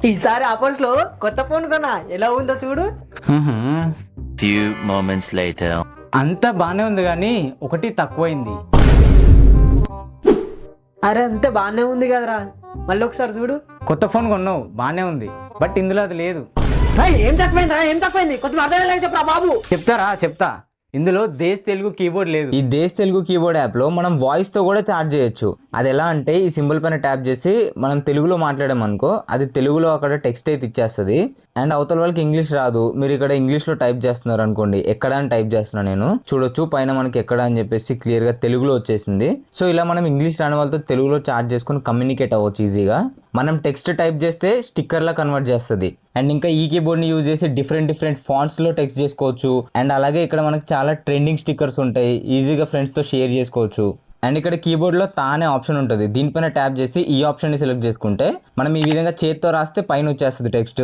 ఈసారి ఆఫర్స్ లో కొత్త ఫోన్ కొన్నా, ఎలా ఉందో చూడు. Few moments later. అంతా బానే ఉంది కానీ ఒకటి తక్కువైంది. అరే అంతే బాగానే ఉంది కదరా, మళ్ళీ ఒకసారి చూడు. కొత్త ఫోన్ కొన్నావు బానే ఉంది, బట్ ఇందులో అది లేదు. ఏం తక్కువైందా, ఏం తక్కువైంది? కొంచెం అర్థం చెప్పరా బాబు. చెప్తా. ఇందులో దేశ్ తెలుగు కీబోర్డ్ లేదు. ఈ దేశ్ తెలుగు కీబోర్డ్ యాప్ లో మనం వాయిస్ తో కూడా చాట్ చేయొచ్చు. అది ఎలా అంటే ఈ సింబల్ పైన ట్యాప్ చేసి మనం తెలుగులో మాట్లాడాం అనుకో, అది తెలుగులో అక్కడ టెక్స్ట్ అయితే ఇచ్చేస్తుంది. అండ్ అవతల వాళ్ళకి ఇంగ్లీష్ రాదు, మీరు ఇక్కడ ఇంగ్లీష్ లో టైప్ చేస్తున్నారు అనుకోండి, ఎక్కడ అని టైప్ చేస్తున్నా నేను చూడొచ్చు, పైన మనకి ఎక్కడ అని చెప్పేసి క్లియర్ గా తెలుగులో వచ్చేసింది. సో ఇలా మనం ఇంగ్లీష్ రాని వాళ్ళతో తెలుగులో చాట్ చేసుకుని కమ్యూనికేట్ అవ్వచ్చు ఈజీగా. మనం టెక్స్ట్ టైప్ చేస్తే స్టిక్కర్ లా కన్వర్ట్ చేస్తుంది. అండ్ ఇంకా ఈ కీబోర్డ్ ని యూజ్ చేసి డిఫరెంట్ ఫాంట్స్ లో టెక్స్ట్ చేసుకోవచ్చు. అండ్ అలాగే ఇక్కడ మనకి చాలా ట్రెండింగ్ స్టిక్కర్స్ ఉంటాయి, ఈజీగా ఫ్రెండ్స్ తో షేర్ చేసుకోవచ్చు. అండ్ ఇక్కడ కీబోర్డ్ లో తానే ఆప్షన్ ఉంటుంది, దీనిపైన ట్యాప్ చేసి ఈ ఆప్షన్ ని సెలెక్ట్ చేసుకుంటే మనం ఈ విధంగా చేత్తో రాస్తే పైన వచ్చేస్తుంది టెక్స్ట్.